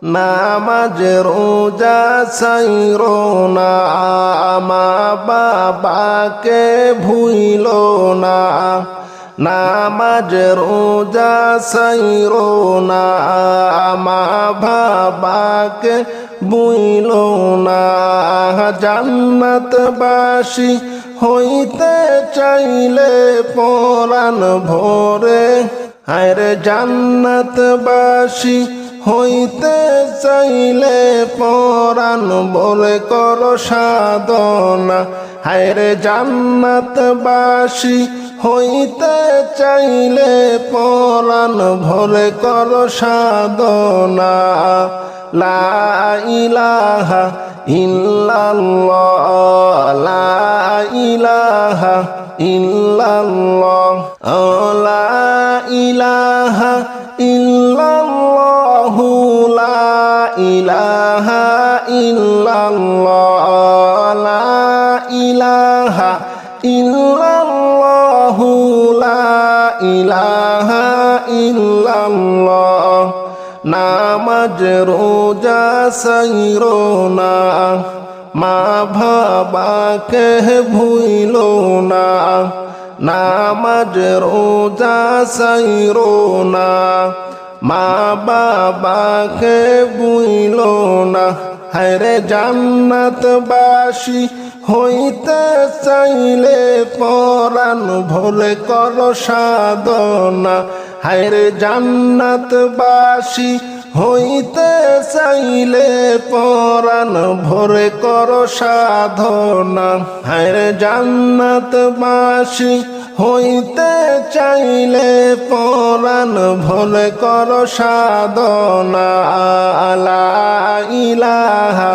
নামাজ রোজা ছাইরো না, মা বাবাকে ভুইলো না। নামাজ রোজা ছাইরো না, মা বাবাকে ভুইলো না। জান্নাতবাসী হইতে চাইলে পরাণ ভরে, হায়রে জান্নাতবাসী হইতে চাইলে পরাণ ভরে করো সাধনা। হায়রে জান্নাতবাসী হইতে চাইলে পরাণ ভরে করো সাধনা। লা ইলাহা ইল্লাল্লাহ, লা ইলাহা ইল্লাল্লাহ, লা ইলাহা ইল্লাল্লাহ, লা ইলাহা ইল্লাল্লাহ, লা ইলাহা ইল্লাল্লাহ, লা ইলাহা ইল্লাল্লাহ। নামাজ রোজা ছাইরো না, মা বাবাকে ভুইলো না। নামাজ রোজা ছাইরো না, মা বাবাকে ভুইলো না। হায়রে জান্নাতবাসী হইতে চাইলে পরাণ ভরে করো সাধনা। হায়রে জান্নাতবাসী হইতে চাইলে পরাণ ভরে করো সাধনা। হায়রে জান্নাতবাসী হইতে চাইলে পরাণ ভরে করো সাধনা। লা ইলাহা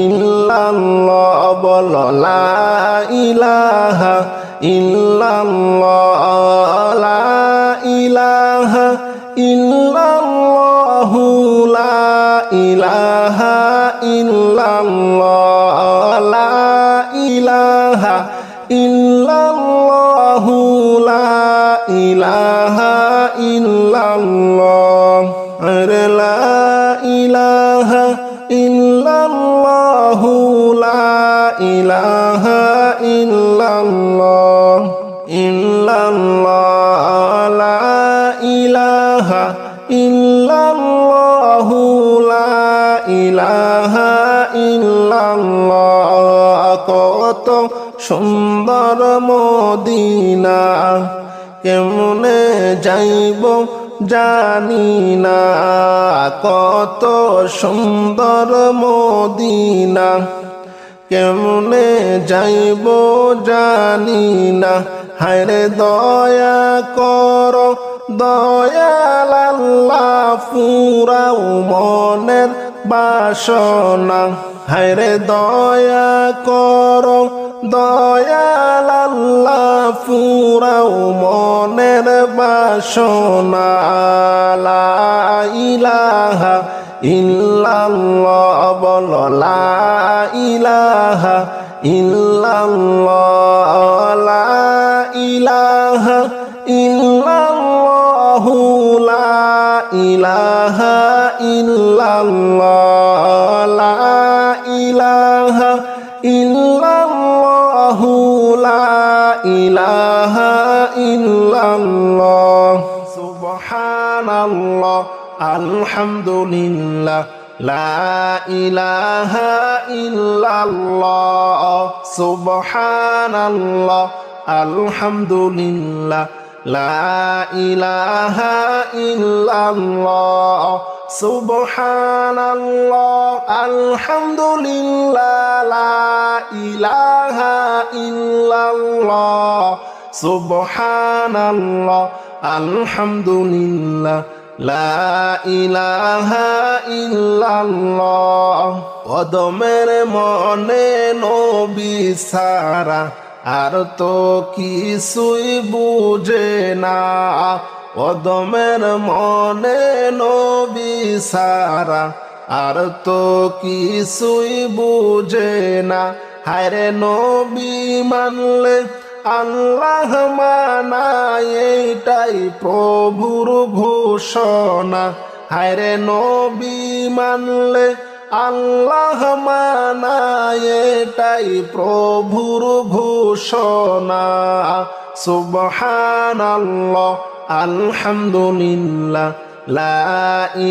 ইল্লাল্লাহ, বলো লা ইলাহা ইল্লাল্লাহ, লা ইলাহা ইল্লাল্লাহ, লা ইলাহা ইল্লাল্লাহ, লা ইলাহা ইল্লাল্লাহ, লা ইলাহা ইল্লাল্লাহ, লা ইলাহা ইল্লাল্লাহ, লা ইলাহা ইল্লাল্লাহ, ইল্লাল্লাহ, লা ইলাহা ইল্লাল্লাহ, লা ইলাহা ইল্লাল্লাহ। কত সুন্দর মদিনা, কেমনে যাইব জানি না। কত সুন্দর মদিনা, কেমনে যাইব জানি না। হায়রে দয়া করো দয়াল আল্লাহ, পুরাও মনের বাসনা। হায়রে দয়া করো দয়াল আল্লাহ, পুরাও মনের বাসনা। লা ইলাহা ইল্লাল্লাহ, বলো লা ইলাহা ইল্লাল্লাহ, লা ইলাহা ইল্লাল্লাহ, লা ইলাহা ইল্লাল্লাহ, লা ইলাহা ইল্লাল্লাহ, লা ইলাহা ইল্লাল্লাহ। সুবহানাল্লাহ, আলহামদুলিল্লাহ, লা ইলাহা ইল্লাল্লাহ। সুবহানাল্লাহ, আলহামদুলিল্লাহ, লা ইলাহা ইল্লাল্লাহ। সুবহানাল্লাহ, আলহামদুলিল্লাহ, লা ইলাহা ইল্লাল্লাহ। সুবহানাল্লাহ, আলহামদুলিল্লাহ, লা ইলাহা ইল্লাল্লাহ। কদমের মনে নবী সারা, আর তো কিছুই বুঝে না। কদমের মনে নবী সারা, আর তো কিছুই বুঝে না। হায়রে নবী মানলে আল্লাহ মানায়, এটাই প্রভুর ঘোষণা। হায়রে নবী মানলে আল্লাহ মানায় এটাই প্রভুর ঘোষণা। সুবহানাল্লাহ আলহামদুলিল্লাহ লা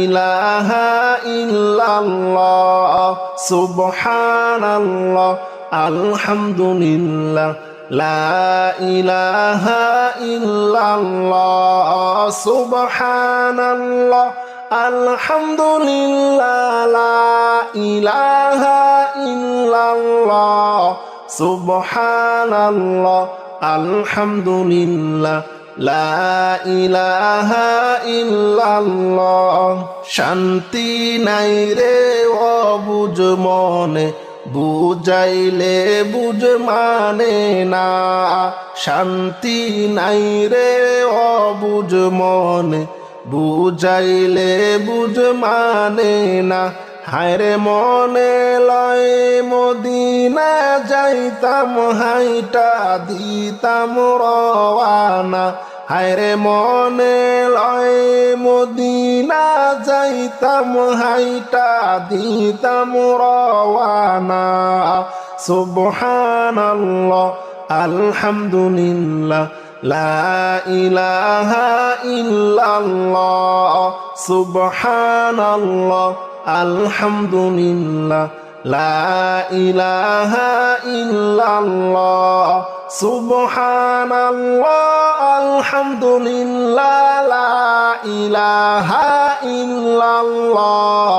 ইলাহা ইল্লাল্লাহ। সুবহানাল্লাহ আলহামদুলিল্লাহ লা ইলাহা ইল্লাল্লাহ। সুবহানাল্লাহ আলহামদুলিল্লাহ লা ইলাহা ইল্লাল্লাহ। সুবহানাল্লাহ আলহামদুলিল্লাহ লা ইলাহা ইল্লাল্লাহ। শান্তি নাই রে অবুঝ মনে, বুঝাইলে বুঝ মানে না। শান্তি নাই রে অবুঝ মনে, বুঝাইলে বুঝ মানে না। হায়রে মনে লয় মদিনা যাইতাম হাইটা দিতাম রওয়ানা। হায়রে মনে লয় মদিনা যাইতাম হাইটা দিতাম রওয়ানা। সুবহানাল্লাহ আলহামদুলিল্লাহ লা ইলাহা ইল্লাল্লাহ। সুবহানাল্লাহ আলহামদুলিল্লাহ লা ইলাহা ইল্লাল্লাহ। সুবহানাল্লাহ আলহামদুলিল্লাহ লা ইলাহা ইল্লাল্লাহ।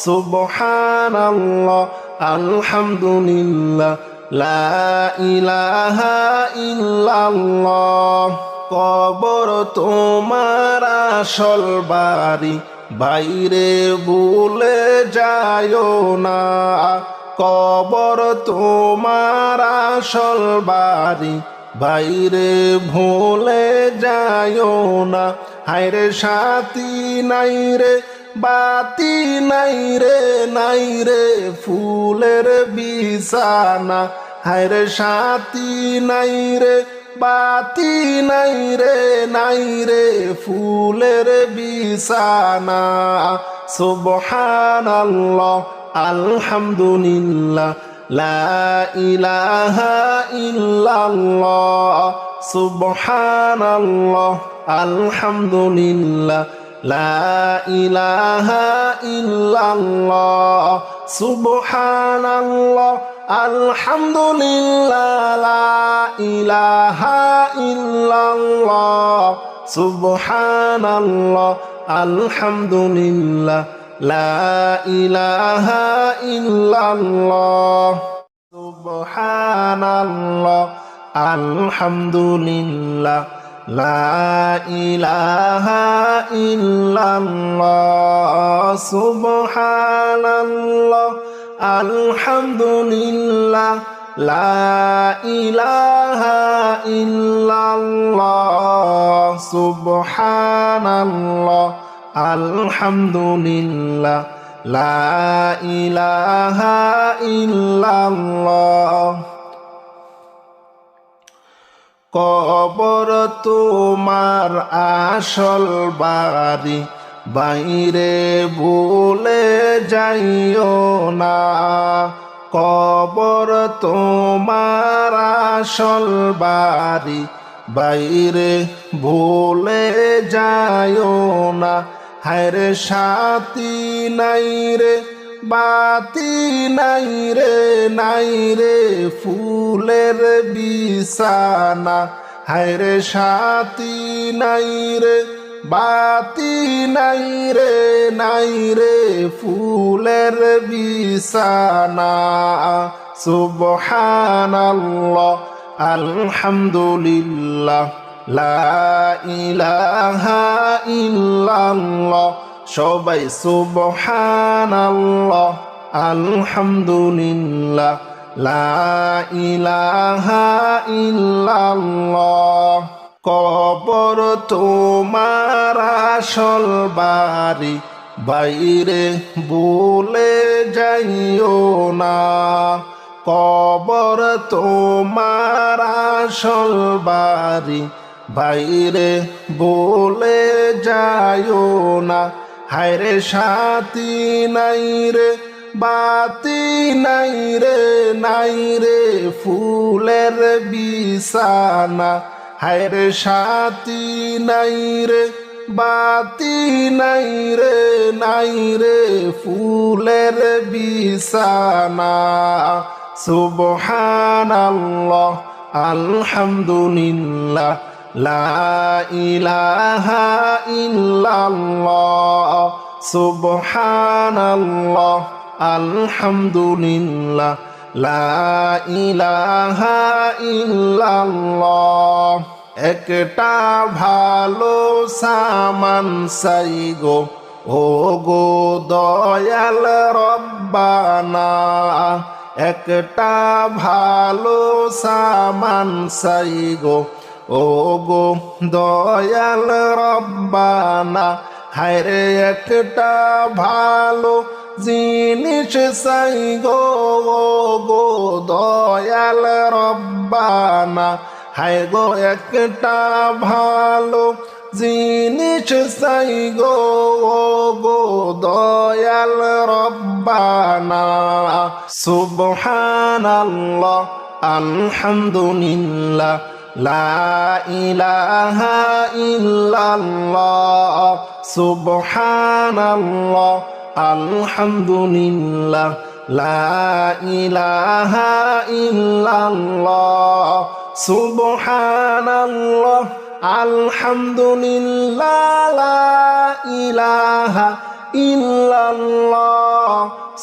সুবহানাল্লাহ আলহামদুলিল্লাহ লা ইলাহা ইল্লাল্লাহ। কবর তোমার আসল বাড়ি, বাইরে ভুলে যায়ও না। কবর তোমার আসল বাড়ি, বাইরে ভুলে যায়ও না। হায়রে সাথী নাই রে বাতি নাই রে, নাই রে ফুলের বিছানা। হায়রে সাথী নাই রে বাতি নাই রে, নাই রে ফুলের বিছানা। সুবহানাল্লাহ আলহামদুলিল্লাহ লা ইলাহা ইল্লাল্লাহ। সুবহানাল্লাহ আলহামদুলিল্লাহ লা ইলাহা ইল্লাল্লাহ। সুবহানাল্লাহ আলহামদুলিল্লাহ লা ইলাহা ইল্লাল্লাহ। সুবহানাল্লাহ আলহামদুলিল্লাহ লা ইলাহা ইল্লাল্লাহ। সুবহানাল্লাহ আলহামদুলিল্লাহ লা ইলাহা ইল্লাল্লাহ। সুবহানাল্লাহ আলহামদুলিল্লাহ লা ইলাহা ইল্লাল্লাহ। সুবহানাল্লাহ আলহামদুলিল্লাহ লা ইলাহা ইল্লাল্লাহ। কবর তোমার আসল বাড়ি, বাইরে ভুলে যাইও না। কবর তোমার আসল বাড়ি, বাইরে ভুলে যাইও না। হায়রে সাথী নাই রে বাতি নাই রে, নাই রে ফুলের বিছানা। হায়রে সাথী নাই রে বাতি নাই রে, নাই রে ফুলের বিছানা। সুবহানাল্লাহ আলহামদুলিল্লাহ লা ইলাহা ইল্লাল্লাহ। সবাই সুবহানাল্লাহ আলহামদুলিল্লাহ লা ইলাহা ইল্লাল্লাহ। কবর তোমার আসল বাড়ি, বাইরে ভুলে যাইও না। কবর তোমার আসল বাড়ি, বাইরে ভুলে যাইও না। হায়রে সাথী নাই রে বাতি নাই রে, নাই রে ফুলের বিছানা। হায়রে সাথী নাই রে বাতি নাই রে, নাই রে ফুলের বিছানা। সুবহানাল্লাহ আলহামদুলিল্লাহ লা ইলাহা ইল্লাল্লাহ। সুবহানাল্লাহ আলহামদুলিল্লাহ লা ইলাহা ইল্লাল্লাহ। একটা ভালো সামান চাই গো ও গো দয়াল রব্বানা। একটা ভালো সামান চাই গো ও গো দয়াল রব্বানা। হায়রে একটা ভালো জিনিস চাই গো ও গো দয়াল রব্বানা। হায় গো একটা ভালো জিনিস চাই গো ও গো দয়াল রব্বানা। সুবহানাল্লাহ আলহামদুলিল্লাহ লা ইলাহা ইল্লাল্লাহ। সুবহানাল্লাহ আলহামদুলিল্লাহ লা ইলাহা ইল্লাল্লাহ। সুবহানাল্লাহ আলহামদুলিল্লাহ লা ইলাহা ইল্লাল্লাহ।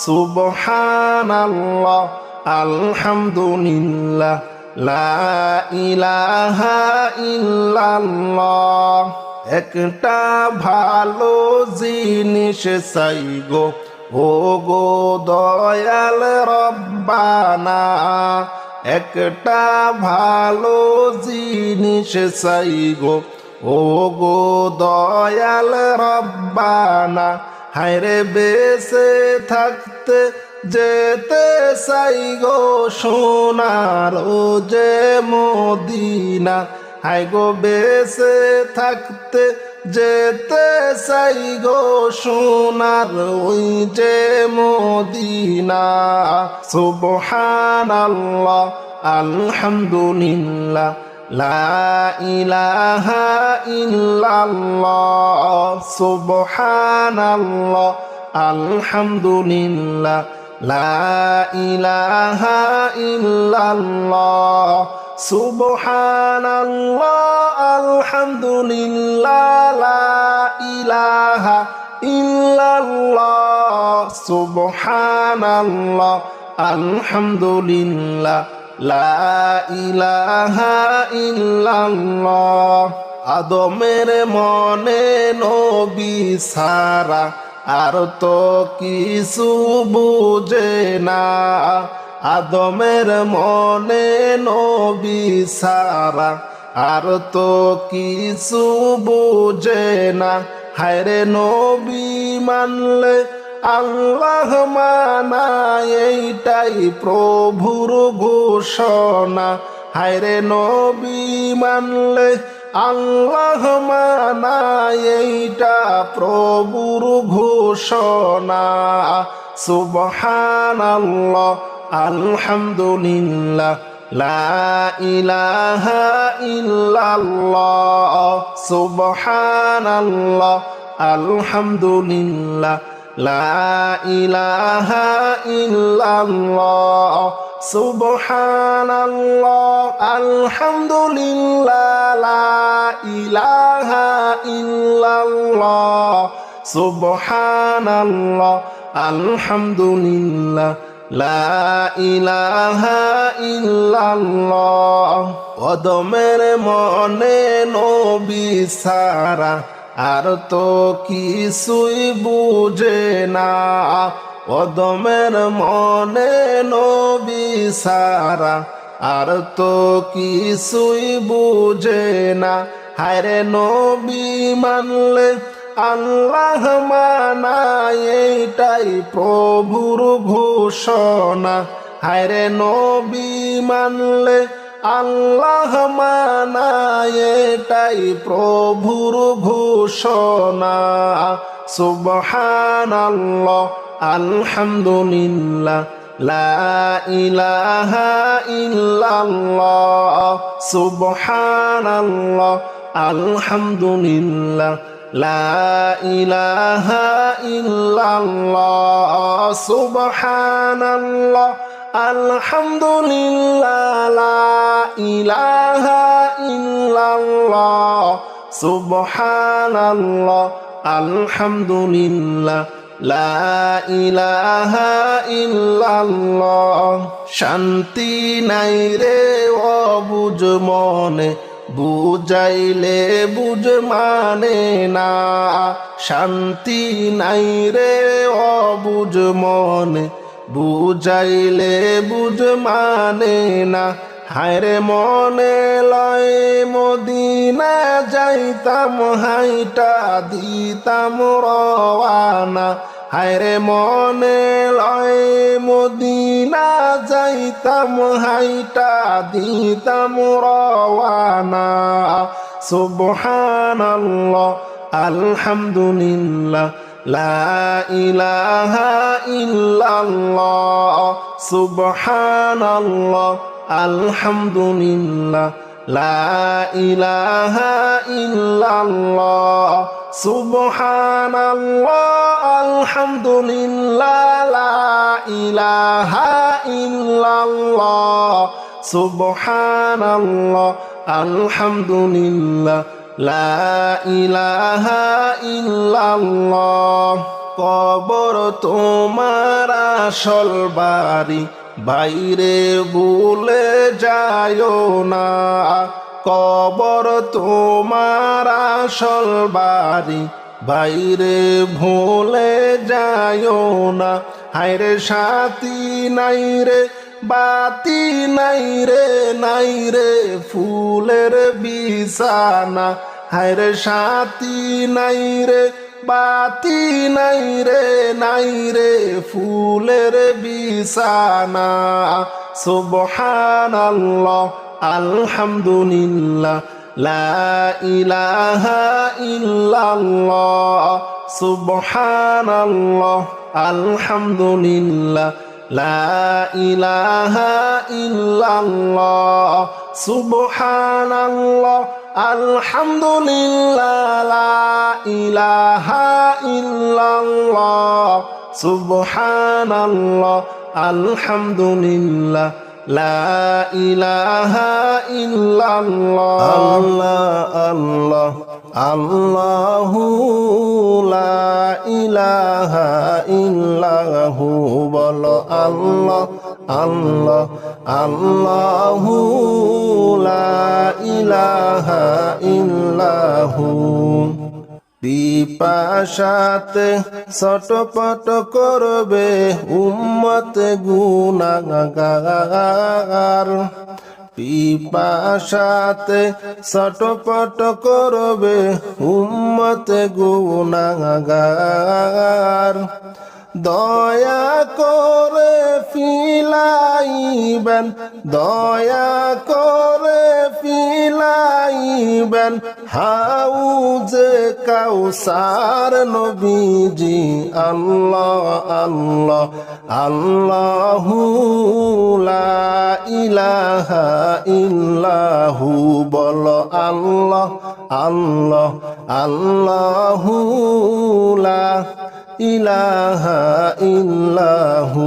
সুবহানাল্লাহ আলহামদুলিল্লাহ লা ইলাহা ইল্লাল্লাহ। একটা ভালো জিনিস চাই গো ও গো দয়াল রব্বানা। একটা ভালো জিনিস চাই গো ও গো দয়াল রব্বানা। হায়রে বেঁচে থাকতে যেতে চাই গো সোনার ও যে মদিনা। হায় গো বেঁচে থাকতে যেতে চাই গো সোনার ওই যে মদিনা। সুবহানাল্লাহ আলহামদুলিল্লাহ লা ইলাহা ইল্লাল্লাহ। সুবহানাল্লাহ আলহামদুলিল্লাহ লা ইলাহা ইল্লাল্লাহ। সুবহানাল্লাহ আলহামদুলিল্লাহ লা ইলাহা ইল্লাল্লাহ। সুবহানাল্লাহ আলহামদুলিল্লাহ লা ইলাহা ইল্লাল্লাহ। আদমের মনে নবী সারা আর তো কিছু বুঝে না। আদমের মনে নবী সারা আর তো কিছু বুঝে না। হায়রে নবী মানলে আল্লাহ মানা, এইটাই প্রভুর ঘোষণা। হায়রে নবী মানলে আল্লাহ মানা, এইটা প্রভুর ঘোষণা। সুবহানাল্লাহ আলহামদুলিল্লাহ লা ইলাহা ইল্লাল্লাহ। সুবহানাল্লাহ আলহামদুলিল্লাহ লা ইলাহা ইল্লাল্লাহ। সুবহানাল্লাহ আলহামদুলিল্লাহ লা ইলাহা ইল্লাল্লাহ। সুবহানাল্লাহ আলহামদুলিল্লাহ লা ইলাহা ইল্লাল্লাহ। কদমের মনে নবী সারা আর তো কিছুই বুঝে না। কদমের মনে নবী সারা আর তো কিছুই বুঝে না। হায়রে নবী মানলে আল্লাহ মানা, এইটাই প্রভুর ঘোষণা। হায়রে নবী মানলে আল্লাহ মানায় এটাই প্রভুর ঘোষণা। সুবহানাল্লাহ আলহামদুলিল্লাহ লা ইলাহা ইল্লাল্লাহ। সুবহানাল্লাহ আলহামদুলিল্লাহ লা ইলাহা ইল্লাল্লাহ। সুবহানাল্লাহ আলহামদুলিল্লাহ লা ইলাহা ইল্লাল্লাহ। সুবহানাল্লাহ আলহামদুলিল্লাহ লা ইলাহা ইল্লাল্লাহ। শান্তি নাই রে অবুঝ মনে, বুঝাইলে বুঝ মানে না। শান্তি নাই রে অবুঝ মনে, বুঝাইলে বুঝ মানে না। হায়রে মনে লয় মদিনা যাইতাম, হাইটা দিতাম রওয়ানা। হায়রে মনে লয় মদিনা যাইতাম, হাইটা দিতাম রওয়ানা। সুবহানাল্লাহ আলহামদুলিল্লাহ লা ইলাহা ইল্লাল্লাহ। সুবহানাল্লাহ আলহামদুলিল্লাহ লা ইলাহা ইল্লাল্লাহ। সুবহানাল্লাহ আলহামদুলিল্লাহ লা ইলাহা ইল্লাল্লাহ। সুবহানাল্লাহ আলহামদুলিল্লাহ লা ইলাহা ইল্লাল্লাহ। কবর তোমার আসল বাড়ি, বাইরে ভুলে যায়ও না। কবর তোমার আসল বাড়ি, বাইরে ভুলে যায়ও না। হায়রে সাথী নাই রে বাতি নাই রে, নাই রে ফুলের বিছানা। হায়রে সাথী নাই রে বাতি নাই রে, নাই রে ফুলের বিছানা। সুবহানাল্লাহ আলহামদুলিল্লাহ লা ইলাহা ইল্লাল্লাহ। সুবহানাল্লাহ আলহামদুলিল্লাহ লা ইলাহা ইল্লাল্লাহ। সুবহানাল্লাহ আলহামদুলিল্লাহ লা ইলাহা ইল্লাল্লাহ। সুবহানাল্লাহ আলহামদুলিল্লাহ লা ইলাহা ইল্লাল্লাহ। আল্লাহ আল্লাহ আল্লাহু লা ইলাহা ইল্লাহু। বলো আল্লাহ আল্লাহ আল্লাহু লা ইলাহা ইল্লাহু। পিপাসাতে ছটপট করবে উম্মত গুনাহগার। পিপাসাতে ছটপট করবে উম্মত গুনাহগার। দয়া করে ফিলাইবেন, দয়া করে ফিলাইবেন হাউজে কাউসার নবীজি। আল্লাহ আল্লাহ আল্লাহু লা ইলাহা ইল্লাহু। বলো আল্লাহ আল্লাহ আল্লাহু লা ইলাহা ইল্লাহু।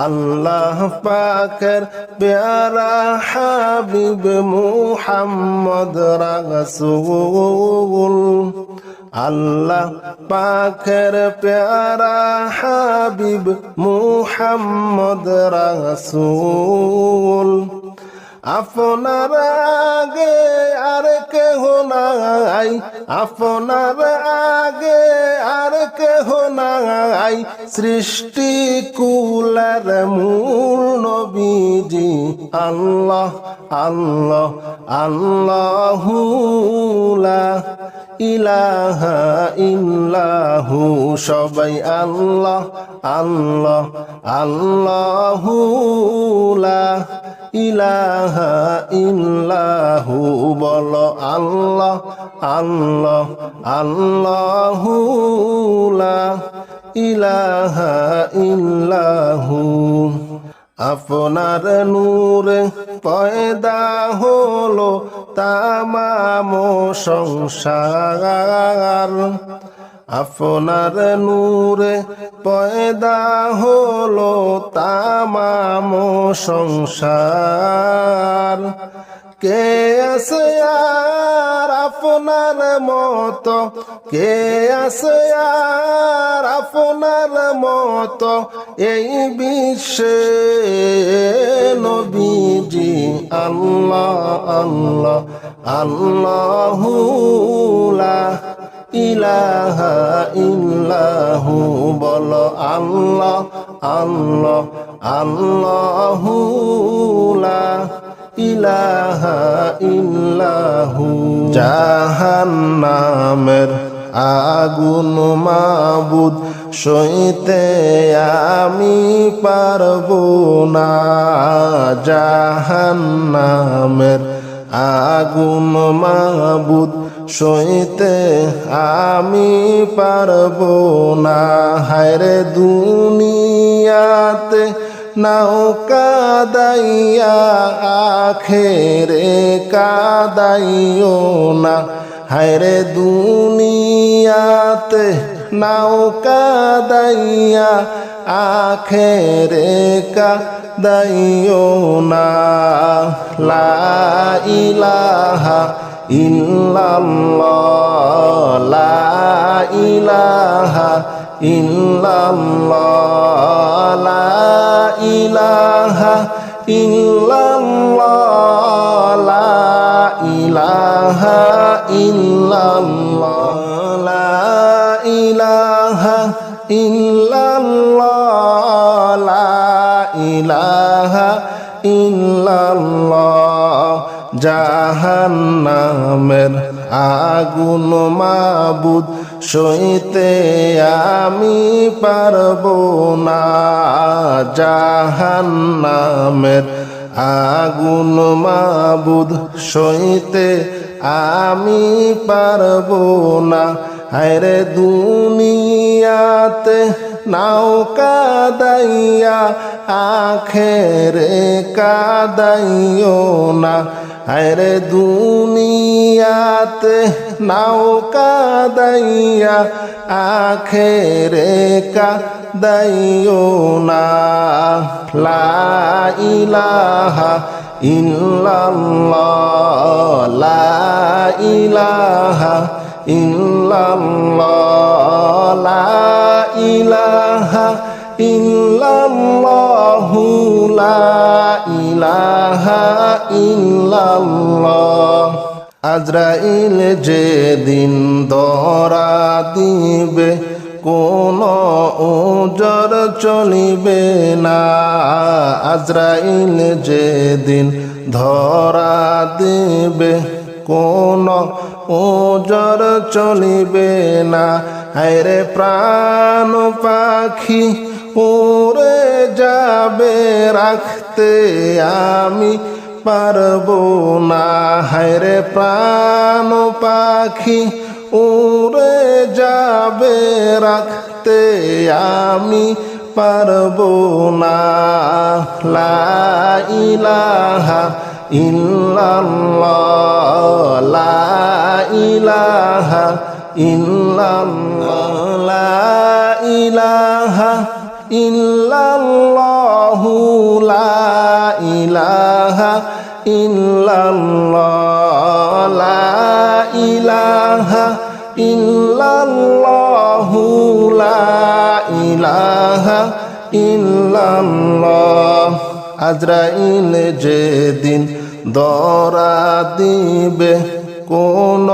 আল্লাহ পাকের প্যারা হাবিব মুহাম্মদ রাসূল। আল্লাহ পাকের প্যারা হাবিব মুহাম্মদ রাসূল। আপনার আগে আর কেহ নাই, আপনার আগে আর কেহ নাই, সৃষ্টি কুলের মূল নবীজি। আল্লাহ আল্লাহ আল্লাহু লা ইলাহা ইল্লাহু। সবাই আল্লাহ আল্লাহ আল্লাহু লা ইলাহা ইল্লাহু বলো আল্লাহ আল্লাহ আল্লাহু লা ইলাহা ইল্লাহু আপনার নূরে পয়দা হলো তামাম সংসার আপনার নূরে পয়দা হলো তামাম সংসার কে আছে আর আপনার মতো কে আছে আর আপনার মতো এই বিশ্বে নবীজি আল্লাহ আল্লাহ আল্লাহু লা ইলাহা ইল্লাহু বলো আল্লাহ আল্লাহ আল্লাহু লা ইলাহা ইল্লাহু জাহান্নামের আগুন মাবুদ সইতে আমি পারবো না জাহান্নামের আগুন মাবুদ সইতে আমি পারবো না হায়রে দুনিয়াতে নাও কাদাইয়া আখেরে কাদাইও না হায়রে দুনিয়াতে নাও কাদাইয়া আখেরে কাদাইও না লা ইলাহা ইল্লাল্লাহ লা ইলাহা ইল্লাল্লাহ লা ইলাহা ইল্লাল্লাহ লা ইলাহা ইল্লাল্লাহ লা ইলাহা ইল্লাল্লাহ লা ইলাহা ইল্লাল্লাহ জাহান্নামের আগুন মাবুদ সইতে আমি পারবো না জাহান্নামের আগুন মাবুদ সইতে আমি পারবো না হায়রে দুনিয়াতে নাও কাদাইয়া আখেরে কাদাইও না হায়রে দুনিয়াতে নাও কাদাইয়া আখেরে কাদাইও না লা ইলাহা ইল্লাল্লাহ লা ইলাহা ইল্লাল্লাহ লা ইলাহা ইল্লাল্লাহু লা ইলাহা ইল্লাল্লাহ আজরাইল যেদিন ধরা দিবে কোন ওজর চলিবে না আজরাইল যেদিন ধরা দিবে কোন ওজর চলিবে না হায়রে প্রাণ পাখি উড়ে যাবে রাখতে আমি পারবো না হায়রে প্রাণ পাখি উড়ে যাবে রাখতে আমি পারবো না লা ইলাহা ইল্লাল্লাহ লা ইলাহা ইল্লাল্লাহ লা ইলাহা ইল্লাল্লাহু লা ইলাহা ইল্লাল্লাহ লা ইলাহা ইল্লাল্লাহু লা ইলাহা ইল্লাল্লাহ আজরাইল যেদিন ধরা দিবে কোন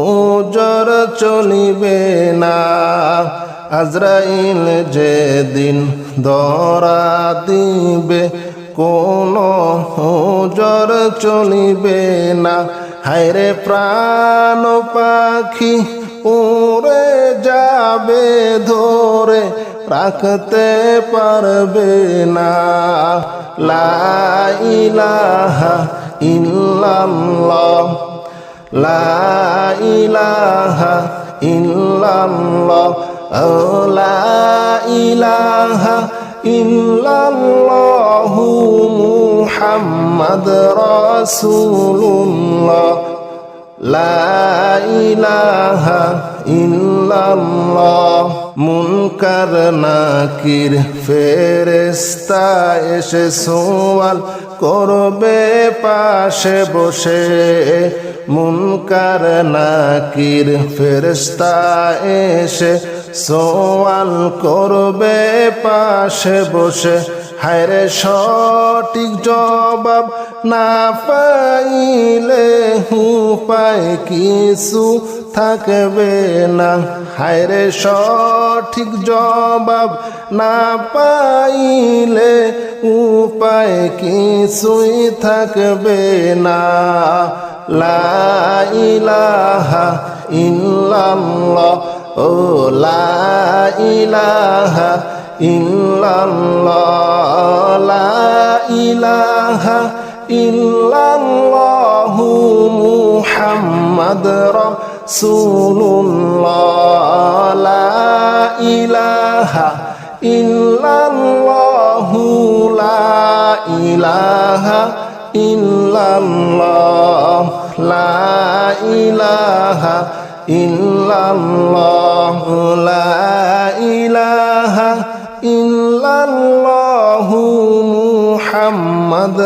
ওজর চলিবে না আজরাইল যেদিন ধরা দিবে কোন ওজর চলিবে না হায়রে প্রাণ পাখি উড়ে যাবে ধরে রাখতে পারবে না। লা ইলাহা ইল্লাল্লাহ, লা ইলাহা ইল্লাল্লাহ, লা ইলাহা ইল্লাল্লাহু মুহাম্মাদ রাসূলুল্লাহ, লা ইলাহা ইল্লাল্লাহ। মুনকার নাকির ফেরেশতা এসে সওয়াল করবে পাশে বসে, মুনকার নাকির ফেরেশতা এসে সওয়াল করবে পাশে বসে। হায়রে সঠিক জবাব না পাইলে উপায় কিছু থাকবে না। হায়রে সঠিক জবাব না পাইলে উপায় কিছুই থাকবে না। লা ইলাহা ইল্লাল্লাহ, ও লা ইলাহা ইল্লাল্লাহ, লা ইলাহা ইল্লাল্লাহু মুহাম্মাদ রাসূলুল্লাহ, লা ইলাহা ইল্লাল্লাহু, লা ইলাহা ইল্লাল্লাহ, লা ইলাহা ইল্লাল্লাহ, লা ইলাহা ইল্লাল্লাহু মুহাম্মাদ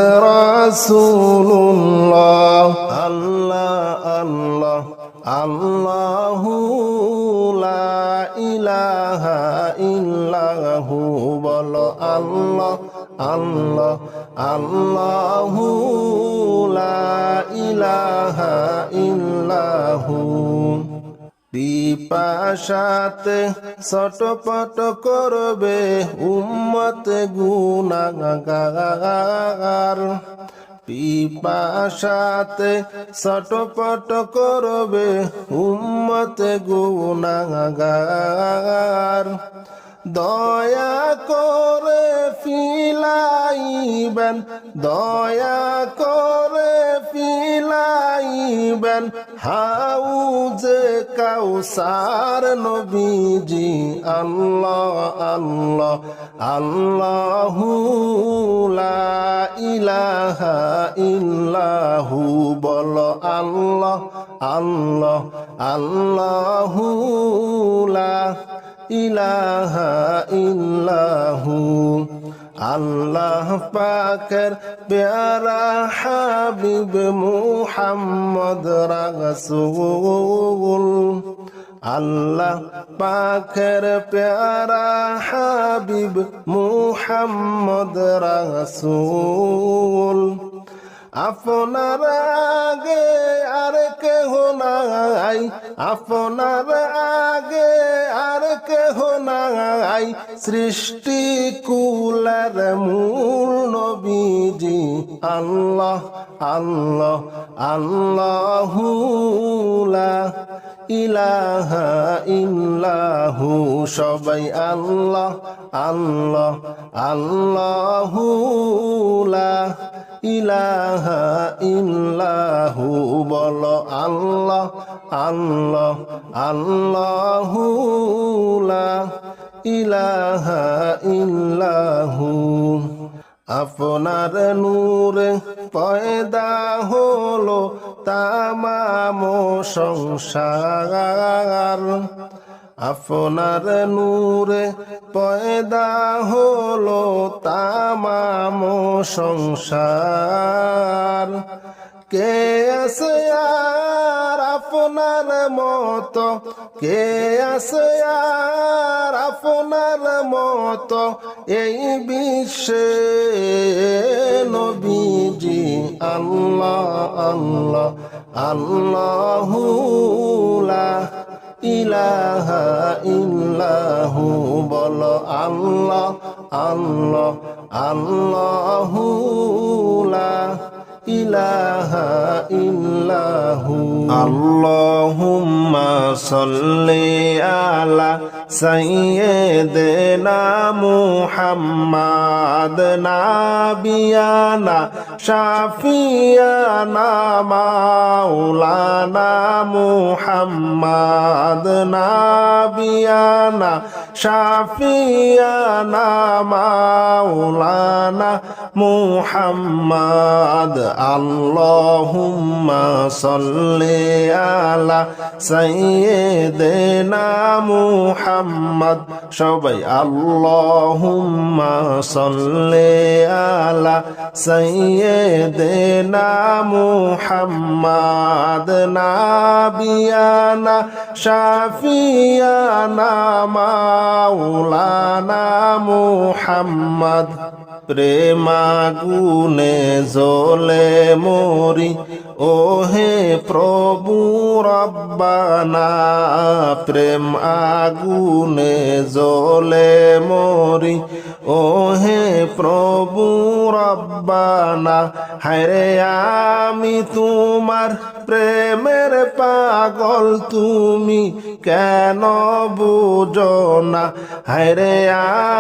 রাসূলুল্লাহ। আল্লাহ আল্লাহ আল্লাহু, লা ইলাহা ইল্লাহু, বলো আল্লাহ আল্লাহ আল্লাহু, লা ইলাহা ইল্লাহু। পিপাসাতে ছটপট করবে উম্মত গুনাহগার, পিপাসাতে ছটপট করবে উম্মত গুনাহগার। দয়া করে ফিলাইবেন, দয়া করে ফিলাইবেন হাউজে কাউসার নবীজি। আল্লাহ আল্লাহ আল্লাহু, লা ইলাহা ইল্লাহু, বলো আল্লাহ আল্লাহ আল্লাহু, লা ইলাহা ইল্লাহু। আল্লাহ পাকের প্যারা হাবিব মুহাম্মদ রাসূল, আল্লাহ পাকের প্যারা হাবিব মুহাম্মদ রাসূল। আপনার আগে আর কেহ নাই, আপনার আগে আর কেহ নাই, সৃষ্টি কুলের মূল নবীজি। আল্লাহ আল্লাহ আল্লাহু, লা ইলাহা ইল্লাহু, সবাই আল্লাহ আল্লাহ আল্লাহু, লা ইলাহা ইল্লাহু, বলো আল্লাহ আল্লাহ আল্লাহু, লা ইলাহা ইল্লাহু। আপনার নূরে পয়দা হলো তামাম সংসার, আপনার নূরে পয়দা হলো তামাম সংসার। কে আছে আর আপনার মতো, কে আছে আর আপনার মতো এই বিশ্বে নবীজি। আল্লাহ আল্লাহ আল্লাহু, লা ইলাহা ইল্লাহু, বলো আল্লাহ আল্লাহ আল্লাহু, লা ইলাহা ইল্লাহু আল্লাহুম্মা সাল্লি আলা সাইয়্যিদিনা মুহাম্মাদ নাবিয়ানা শাফিয়ানা মাওলানা মুহাম্মাদ নাবিয়ানা শাফিয়ানা মাওলানা মুহাম্মাদ আল্লাহুম্মা সাল্লি আলা সাইয়্যিদিনা মুহাম্মাদ সবাই আল্লাহুম্মা সাল্লি আলা সাইয়্যিদিনা মুহাম্মাদ নাবিয়ানা শাফিয়ানা মাওলানা মুহাম্মাদ প্রেমাগুনে জ্বলে মরি ওহে প্রভু রব্বানা প্রেম আগুনে জ্বলে মরি ওহে প্রভু রব্বানা হায়রে আমি তোমার প্রেমের পাগল তুমি কেন বুঝো না হায়রে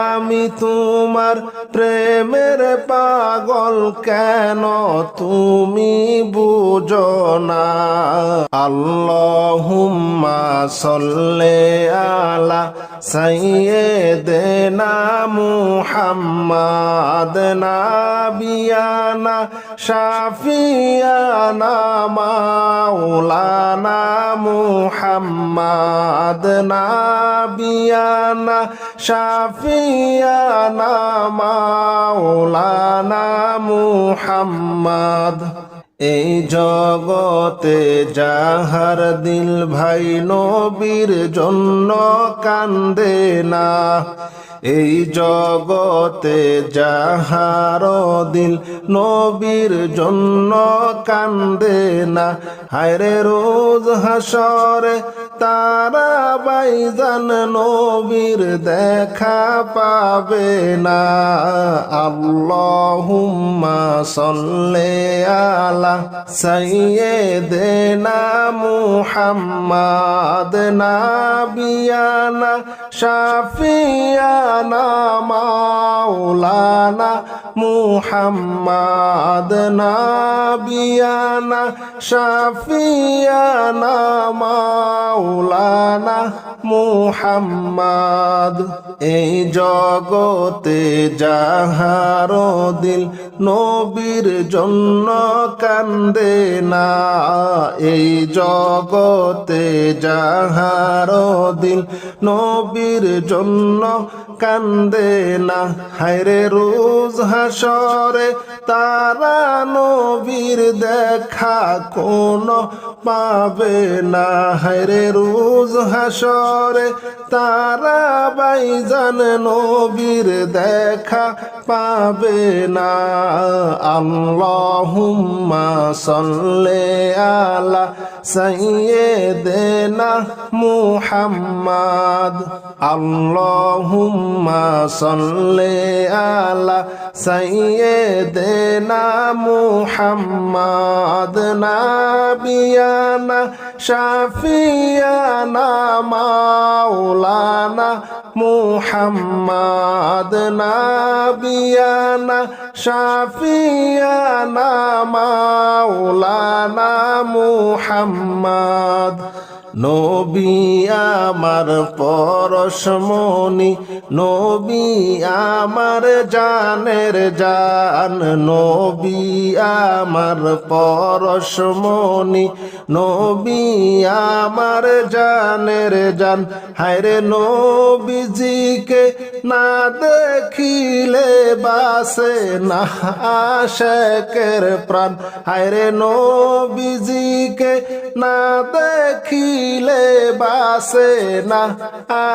আমি তোমার প্রেমের পাগল কেন তুমি বুঝো না আল্লাহুম্মা সাল্লি আলা সাইয়্যিদিনা মুহাম্মাদ নাবিয়ানা শাফিয়ানা মাওলানা মুহাম্মাদ নাবিয়ানা শাফিয়ানা মাওলানা মুহাম্মাদ এই জগতে যাহার দিল ভাই নবীর জন্য কান্দে না এই জগতে যাহার দিল নবীর জন্য কান্দে না হায়রে রোজ হাসরে তারা বাইজান নবীর দেখা পাবে না আল্লাহুম্মা সাল্লি আলা সাইয়্যিদিনা মুহাম্মাদ নাবিয়ানা শাফিয়ানা মাওলানা মুহাম্মাদ নাবিয়ানা শাফিয়ানা মাওলানা মুহাম্মাদ এই জগতে যাহার দিল নবীর জন্য কান্দে না এই জগতে যাহার দিল নবীর জন্য কান্দে না হায়রে রোজ হাসরে তারা নবীর দেখা কোনো পাবে না হায়রে রোজ হাসরে তারা বাইজান নবীর দেখা পাবে না আল্লাহুম্মা সাল্লি আলা সাইয়্যিদিনা মুহাম্মাদ আল্লাহুম্মা সাল্লি আলা সাইয়্যিদিনা মুহাম্মাদ নাবিয়ানা শাফিয়ানা মাওলানা মুহাম্মাদ নাবিয়ানা শাফিয়ানা মাওলানা মুহাম্মাদ নবী আমার পরশমণি নবী আমার জানের জান নবী আমার পরশমণি নবী আমার জানের জান হায়রে নবীজিকে না দেখিলে বাসে না আশিকের প্রাণ হায়রে নবীজিকে না দেখিলে বাসে না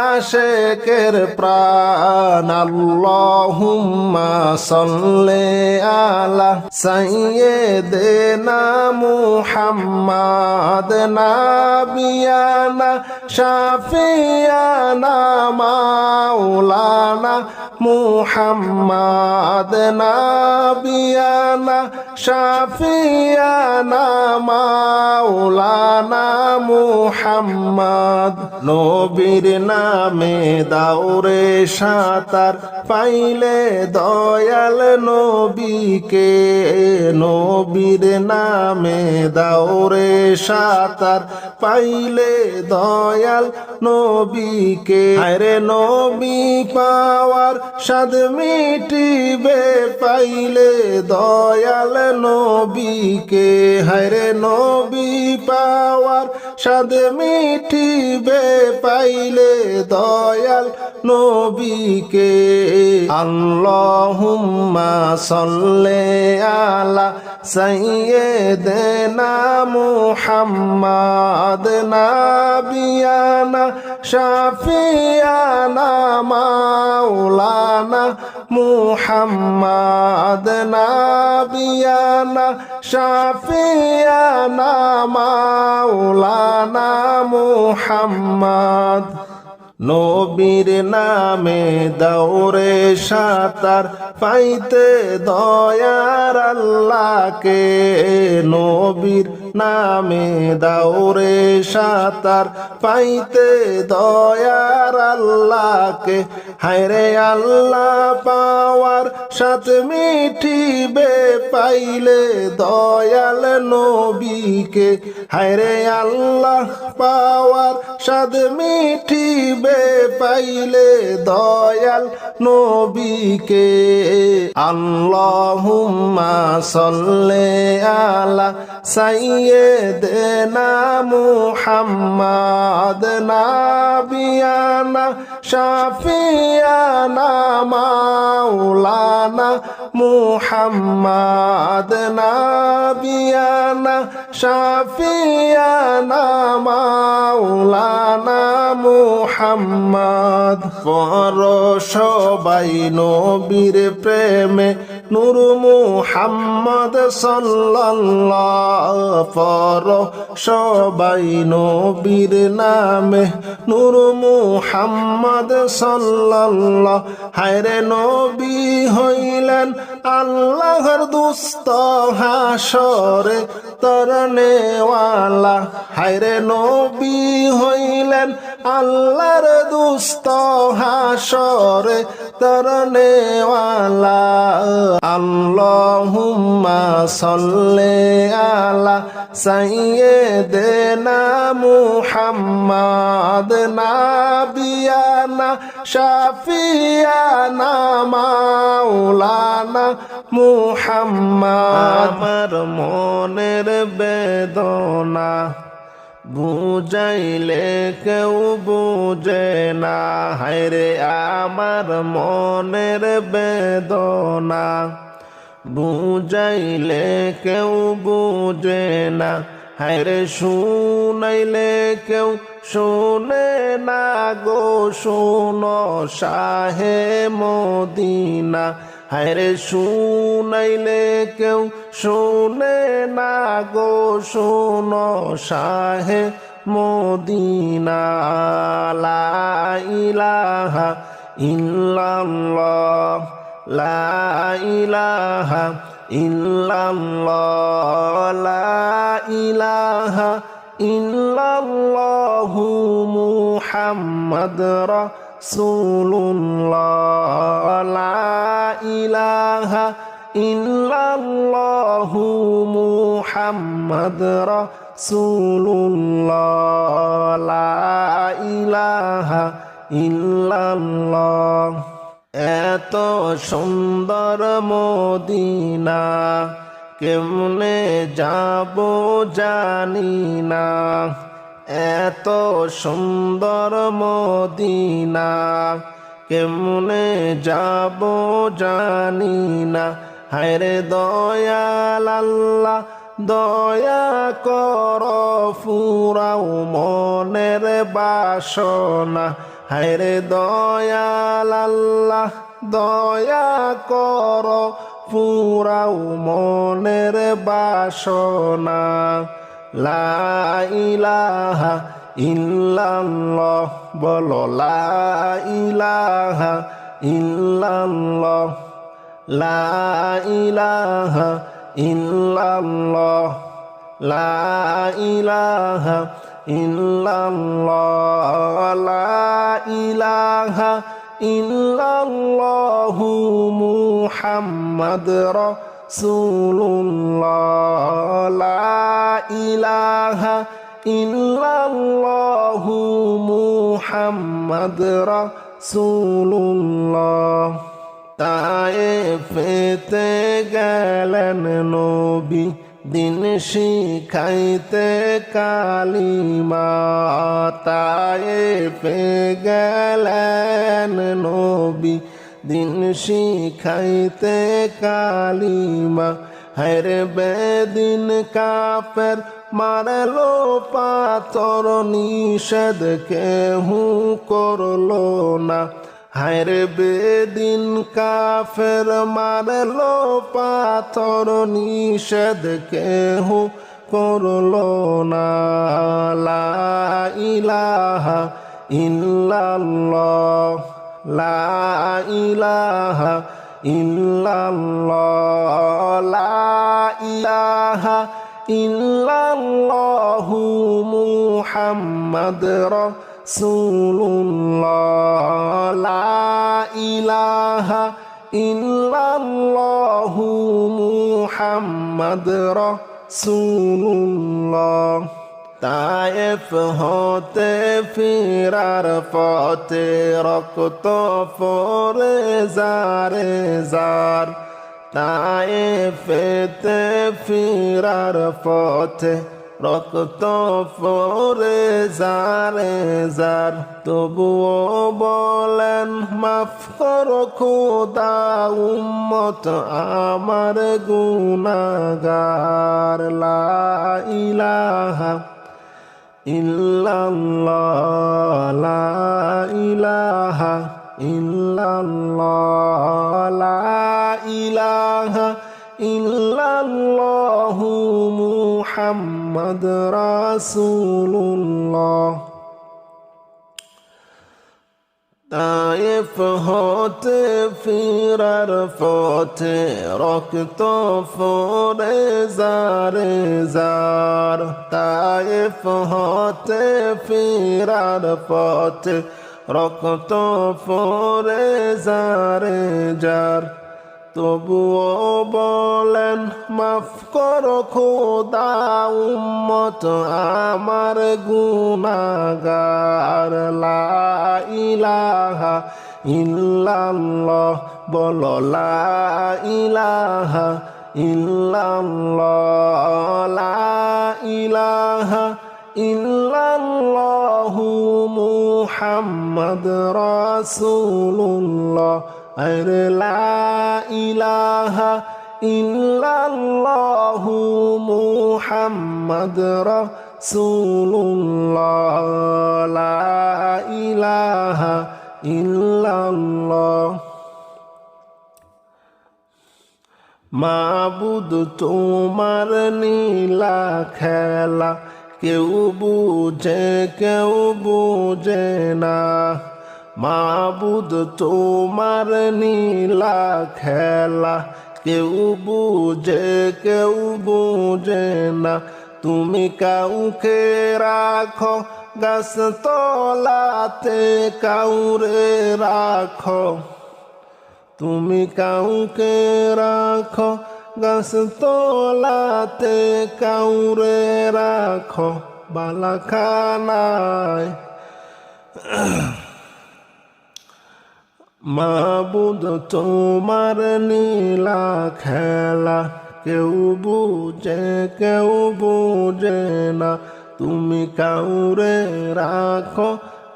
আশিকের প্রাণ আল্লাহুম্মা সাল্লি আলা সাইয়্যিদিনা মুহাম্মাদ নাবিয়ানা শাফিয়ানা মাওলানা মুহাম্মাদ মুহাম্মদ নাবিয়ানা শাফিয়ানা মাওলানা মুহাম্মদ নবীর নামে দাওরে সাঁতার পাইলে দয়াল নবীকে নবীর নামে দাওরে সাঁতার পাইলে দয়াল নবীকে আরে নবী পাওয়ার স্বাদ মিটিবে পাইলে দয়াল নবীকে হায়রে নবী পাওয়ার স্বাদ মিটিবে পাইলে দয়াল নবীকে আল্লাহুম্মা সাল্লি আলা সাইয়্যিদিনা মুহাম্মাদ নাবিয়ানা শাফিয়ানা মাওলানা মুহাম্মাদ নাবিয়ানা শাফিয়ানা মাওলানা মুহাম্মাদ নবীর নামে দাওরে সাঁতার পাইতে দয়ার আল্লাহকে নবীর নামে দাওরে সাঁতার পাইতে দয়ার আল্লাহকে হায়রে আল্লাহ পাওয়ার সাথ মিঠিবে পাইলে দয়াল নবীকে হায়রে আল্লাহ পাওয়ার সাথ মিঠিবে পাইলে দয়াল নবীকে আল্লাহুম্মা সাল্লি আলা সাইয়্যিদিনা মুহাম্মাদ নাবিয়ানা শাফিয়ানা মাওলানা মুহাম্মাদ নাবিয়ানা শাফিয়ানা মাওলানা মুহাম্মাদ পর সবাই নবীর প্রেমে নূর মুহাম্মদ সাল্লাল্লাহু পর সবাই নবীর নামে নূর মুহাম্মদ সাল্লাল্লাহু হায়রে নবী হইলেন আল্লাহর দুস্ত হাসরে তরনেওয়ালা হায়রে নবী হইলেন আল্লাহর দুস্ত হাসরে তরনেওয়ালা আল্লাহুম্মা সাল্লি আলা সাইয়্যিদিনা মুহাম্মাদ নাবিয়ানা শাফিয়ানা মাওলানা মুহাম্মাদ আমার মনের বেদনা বুঝাইলে কেউ বুঝে না হায়রে আমার মনের বেদনা বুঝাইলে কেউ বুঝে না হায়রে শুনাইলে কেউ শোনে না গো শোনো শাহে মদিনা হায়রে শুনাইলে কেউ শোনে না গো শোনো শাহে মদিনা লা ইলাহা ইল্লাল্লাহ লা ইলাহা ইল্লাল্লাহ লা ইলাহা ইল্লাল্লাহু মুহাম্মাদ রাসূলুল্লাহ লা ইলাহা ইল্লাল্লাহু মুহাম্মাদ রাসূলুল্লাহ লা ইলাহা ইল্লাল্লাহ এত সুন্দর মদিনা কেমনে যাব জানি না এত সুন্দর মদিনা কেমনে যাব জানি না হায়রে দয়াল আল্লাহ দয়া কর ফুরাও মনের বাসনা হায়রে দয়াল আল্লাহ দয়া কর ফুরাও মনের বাসনা লা ইলাহা ইল্লাল্লাহ বলো লা ইলাহা ইল্লাল্লাহ লা ইলাহা ইল্লাল্লাহ লা ইলাহা ইল্লাল্লাহ লা ইলাহা ইল্লাল্লাহু মুহাম্মাদুর রাসূলুল্লাহ লা ইলাহা ইল্লাল্লাহু মুহাম্মাদুর রাসূলুল্লাহ তায়েফেতে গেলেন নবী দিন শিখাইতে কালিমা তায়েফে গেলেন নবী দিন শিখাইতে কালিমা হরে বেদিন কাফের মারলো পাথর নিষেধ কেহু করলো না হায়রে বেদিন কাফের মারলো পাথর নিষেধ কেহু করলো না লা ইলাহা ইল্লাল্লাহ লা ইলাহা ইল্লাল্লাহ লা ইলাহা ইল্লাল্লাহু মুহাম্মাদুর রাসূলুল্লাহ লা ইলাহা ইল্লাল্লাহু মুহাম্মাদুর রাসূলুল্লাহ তায়েফ হতে ফিরার পথে রক্ত পড়ে জারে জার তায়েফেতে ফিরার পথে রক্ত পড়ে জারে জার তবুও বলেন মাফ করো খোদা উম্মত আমার গুনাহগার লা ইলাহা ইল্লাল্লাহ লা ইলাহা ইল্লাল্লাহ লা ইলাহা ইল্লাল্লাহু মুহাম্মাদুর রাসূলুল্লাহ তায়েফ হতে ফিরার পথে রক্ত পড়ে জারে জার তায়েফ হতে ফিরার পথে রক্ত পড়ে জারে জার তবুও বলেন মাফ করো খোদা উম্মত আমার গুনাহগার লা ইলাহা ইল্লাল্লাহ বলো লা ইলাহা ইল্লাল্লাহ লা ইলাহা ইল্লাল্লাহু মুহাম্মাদুর রাসূলুল্লাহ আরে লা ইলাহা ইল্লাল্লাহু মুহাম্মাদুর রাসূলুল্লাহ লা ইলাহা ইল্লাল্লাহ মাবুদ তোমার নীলা খেলা কেউ বুঝে কেউ বুঝে না মাবুদ তোমার নীলা খেলা কেউ বুঝে কেউ বুঝে না তুমি কাউকে রাখো গাছ তলাতে কাউরে রাখো তুমি কাউকে রাখো গাছ তলাতে কাউরে রাখো বালাখানায় মাবুদ তোমার নীলা খেলা কেউ বুঝে কেউ বুঝে না তুমি কাউরে রাখো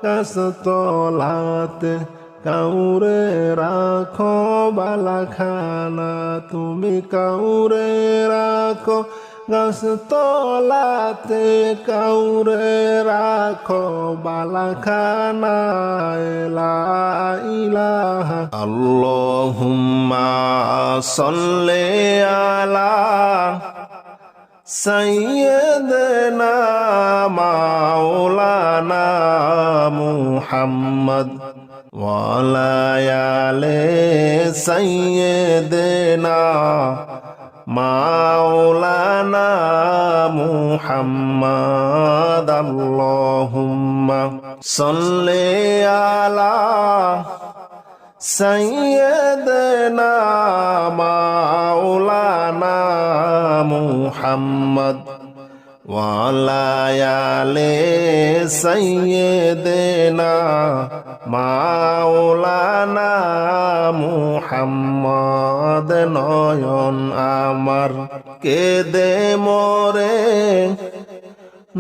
গাছ তলাতে কাউরে রাখো বালাখানা তুমি কাউরে রাখো গাছ তলাতে কাউরে রাখো বালাখানায় লা ইলাহা আল্লাহুম্মা সাল্লি আলা সাইয়্যিদিনা মাওলানা মুহাম্মদ ওয়ালা আলে সাইয়্যিদিনা মাওলানা মুহাম্মাদ আল্লাহুম্মা সাল্লি আলা সাইয়্যিদিনা মাওলানা মুহাম্মদ ওয়ালা আলে সাইয়্যিদিনা মাওলানা মুহাম্মদ নয়ন আমার কেঁদে মরে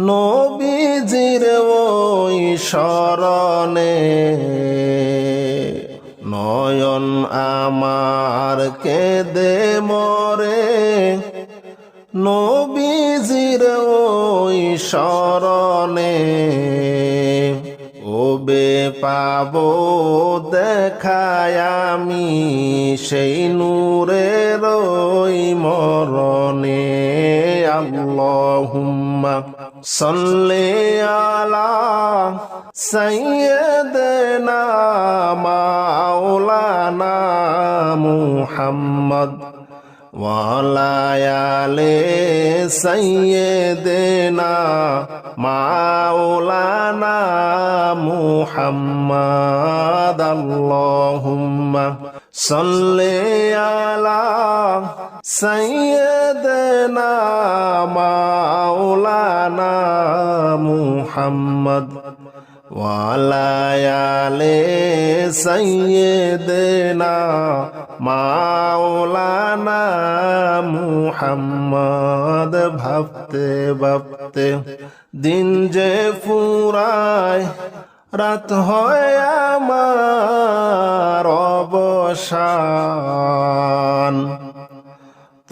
নবীজির ওই শরণে নয়ন আমার কেঁদে মরে নবীজির ওই শরণে ওবে পাবো দেখায় আমি সেই নূরের ওই মরণে আল্লাহুম্মা সাল্লি আলা সাইয়্যিদিনা মাওলানা মুহাম্মদ ওয়ালা আলে সাইয়্যিদিনা মাওলানা মুহাম্মদ আল্লাহুম্মা সাল্লি আলা সাইয়্যিদিনা মাওলানা মুহাম্মদ ওয়ালা আলে সাইয়্যিদিনা মাওলানা মুহাম্মদ ভাবতে ভাবতে দিন যে ফুরায় রাত হয় আমার অবসান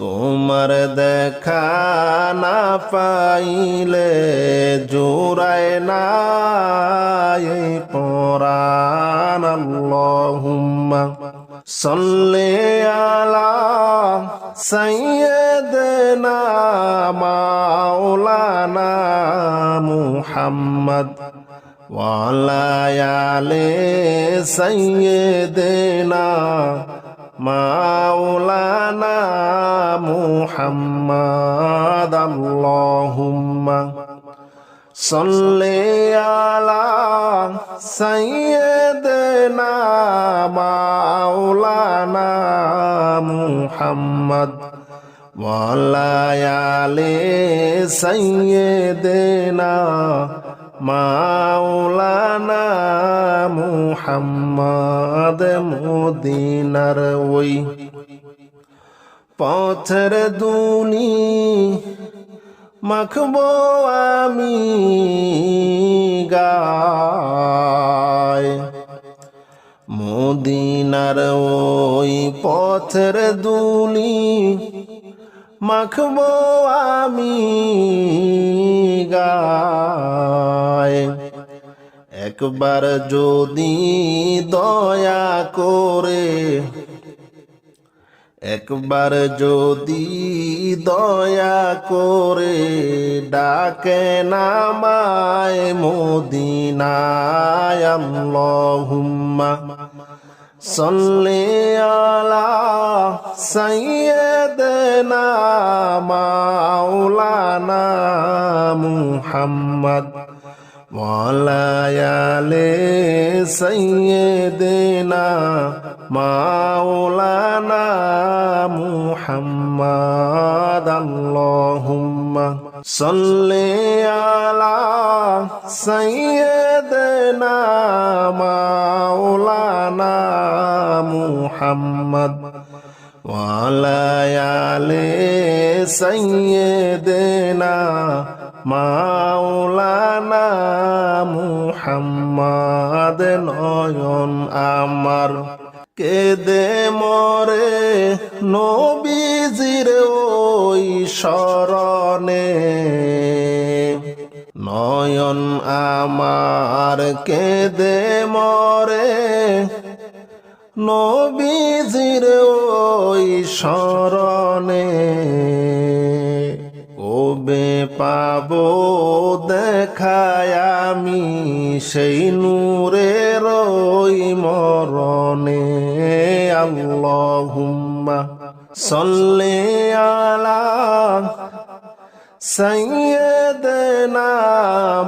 তোমার দেখা না পাইলে জোড়ায় না এই পরাণ আল্লাহুম্মা সাল্লি আলা সাইয়্যিদিনা মাওলানা মুহাম্মদ ওয়ালা আলে সাইয়্যিদিনা মাওলানা মুহাম্মদ আল্লাহুম্মা সাল্লি আলা সাইয়্যিদিনা মাওলানা মুহাম্মদ ওয়ালা আলে সাইয়্যিদিনা মাওলানা মুহাম্মদ মদিনার ওই পথের দুনি মাখবো আমি গায় মদিনার ওই পথের দুলি মাখবো আমি গায় একবার যদি দয়া করে একবার যদি দয়া করে ডাকে নামায় মদিনায় আল্লাহুম্মা সাল্লি আলা সাইয়্যিদিনা মাওলানা মুহাম্মদ ওয়ালা আলে সাইয়্যিদিনা মাওলানা মুহাম্মদ আল্লাহুম্মা সাল্লি আলা সাইয়্যিদিনা মাওলানা মুহাম্মদ ওয়ালা আলে সাইয়্যিদিনা মাওলানা মুহাম্মদ নয়ন আমার কেঁদে মরে নবীজির ওই শরণে নয়ন আমার কেঁদে মরে নবীজির ওই শরণে কবে পাবো দেখায় আমি সেই নূরের ওই আল্লাহুম্মা সাল্লি আলা সাইয়্যিদিনা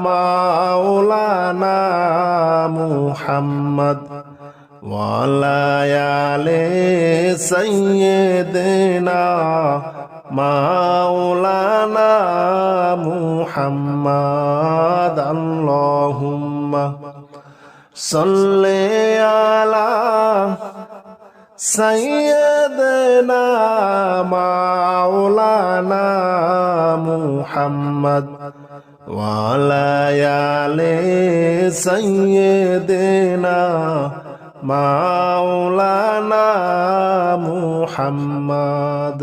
মাওলানা মুহাম্মদ ওয়া আলা আলি সাইয়্যিদিনা মাওলানা মুহাম্মদ আল্লাহুম্মা সাল্লি আলা সাইয়্যিদিনা মাওলানা মুহাম্মদ ওয়া আলা আলি সাইয়্যিদিনা মাওলানা মুহাম্মদ।